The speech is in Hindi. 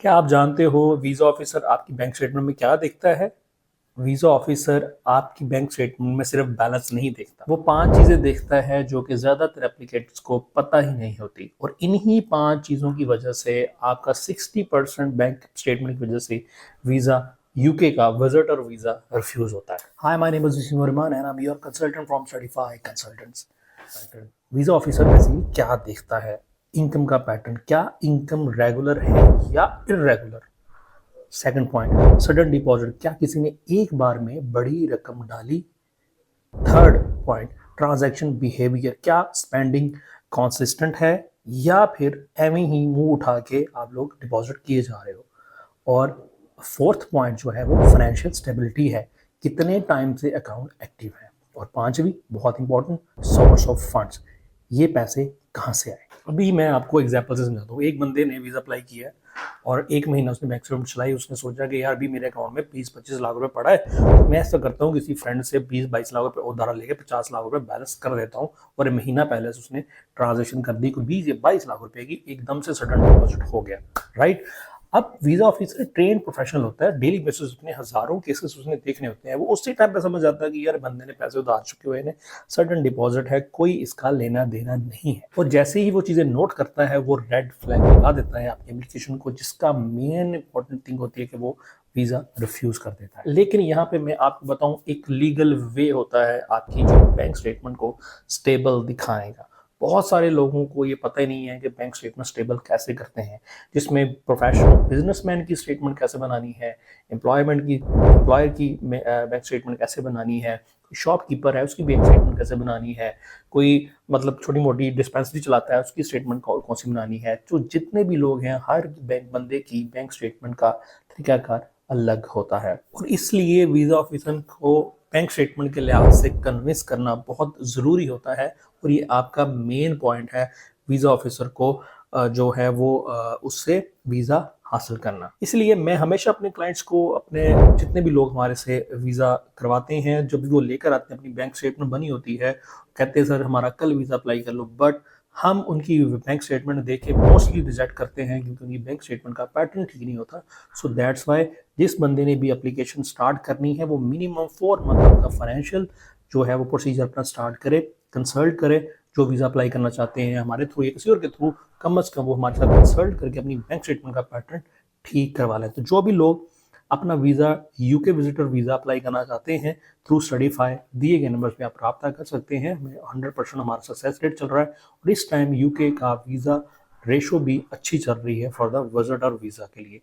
क्या आप जानते हो वीज़ा ऑफिसर आपकी बैंक स्टेटमेंट में क्या देखता है? वीज़ा ऑफिसर आपकी बैंक स्टेटमेंट में सिर्फ बैलेंस नहीं देखता, वो 5 चीज़ें देखता है जो कि ज़्यादातर एप्लीकेंट्स को पता ही नहीं होती, और इन्हीं 5 चीज़ों की वजह से आपका 60% बैंक स्टेटमेंट की वजह से वीज़ा यूके का विजिटर वीज़ा रिफ्यूज़ होता है। Hi, my name is Vishnu Varman and I'm your consultant from Certify Consultants. Visa officer basically क्या देखता है? इनकम का पैटर्न, क्या इनकम रेगुलर है या irregular? Second point, sudden deposit, क्या किसी ने एक बार में बड़ी रकम डाली? थर्ड पॉइंट, ट्रांजैक्शन बिहेवियर, क्या स्पेंडिंग कॉन्सिस्टेंट है या फिर एवं ही मुंह उठा के आप लोग डिपॉजिट किए जा रहे हो? और फोर्थ पॉइंट जो है वो फाइनेंशियल स्टेबिलिटी है, कितने टाइम से अकाउंट एक्टिव है? और पांचवी बहुत इंपॉर्टेंट, सोर्स ऑफ फंड्स, ये पैसे कहाँ से आए? अभी मैं आपको एग्जांपल से समझाता हूँ। एक बंदे ने वीज़ा अप्लाई किया है और 1 महीना उसने बैंक स्टेटमेंट चलाई। उसने सोचा कि यार अभी मेरे अकाउंट में 20-25 लाख रुपए पड़ा है, तो मैं ऐसा करता हूँ किसी फ्रेंड से 20-22 लाख रुपए उधार लेके 50 लाख रुपए बैलेंस कर देता हूँ। और महीना पहले से उसने ट्रांजेक्शन कर दी, कोई 20 या 22 लाख रुपए की एकदम से सडन डिपॉजिट हो गया, राइट? अब वीजा ऑफिसर ट्रेन प्रोफेशनल होता है, डेली बेसिस अपने हजारों केसेस उसने देखने होते हैं। वो उसी टाइम पे समझ आता है कि यार बंदे ने पैसे उधार चुके हुए हैं, सडन डिपॉजिट है, कोई इसका लेना देना नहीं है। और जैसे ही वो चीजें नोट करता है वो रेड फ्लैग लगा देता है आपकी एप्लीकेशन को, जिसका मेन इंपॉर्टेंट थिंग होती है कि वो वीजा रिफ्यूज कर देता है। लेकिन यहाँ पे मैं आपको बताऊं, एक लीगल वे होता है आपकी जो बैंक स्टेटमेंट को स्टेबल दिखाएगा। बहुत सारे लोगों को ये पता ही नहीं है कि बैंक स्टेटमेंट स्टेबल कैसे करते हैं, जिसमें प्रोफेशनल बिजनेसमैन की स्टेटमेंट कैसे बनानी है, एम्प्लॉयर की बैंक स्टेटमेंट कैसे बनानी है, शॉपकीपर है उसकी बैंक स्टेटमेंट कैसे बनानी है, कोई मतलब छोटी मोटी डिस्पेंसरी चलाता है उसकी स्टेटमेंट कौन सी बनानी है। तो जितने भी लोग हैं, हर बैंक बंदे की बैंक स्टेटमेंट का तरीकाकार अलग होता है, और इसलिए वीजा ऑफिसर को बैंक स्टेटमेंट के लिहाज से कन्विंस करना बहुत ज़रूरी होता है। और ये आपका मेन पॉइंट है वीज़ा ऑफिसर को जो है वो उससे वीज़ा हासिल करना। इसलिए मैं हमेशा अपने क्लाइंट्स को, अपने जितने भी लोग हमारे से वीज़ा करवाते हैं, जब भी वो लेकर आते हैं अपनी बैंक स्टेटमेंट बनी होती है, कहते हैं सर हमारा कल वीज़ा अप्लाई कर लो, बट हम उनकी बैंक स्टेटमेंट देख के मोस्टली रिजेक्ट करते हैं क्योंकि उनकी बैंक स्टेटमेंट का पैटर्न ठीक नहीं होता। सो दैट्स वाई जिस बंदे ने भी एप्लीकेशन स्टार्ट करनी है वो मिनिमम 4 मंथ आपका फाइनेंशियल जो है वो प्रोसीजर अपना स्टार्ट करे, कंसल्ट करे। जो वीज़ा अप्लाई करना चाहते हैं हमारे थ्रू या किसी और के थ्रू, कम से कम वो हमारे साथ कंसल्ट करके अपनी बैंक स्टेटमेंट का पैटर्न ठीक करवा लें। तो जो भी लोग अपना visa, UK visitor visa apply करना चाहते हैं, थ्रू स्टडीफाई दिए गए नंबर पे आप रब्ता कर सकते हैं। 100% हमारा सक्सेस रेट चल रहा है, और इस टाइम यूके का वीज़ा रेशो भी अच्छी चल रही है फॉर द विजिटर वीज़ा के लिए।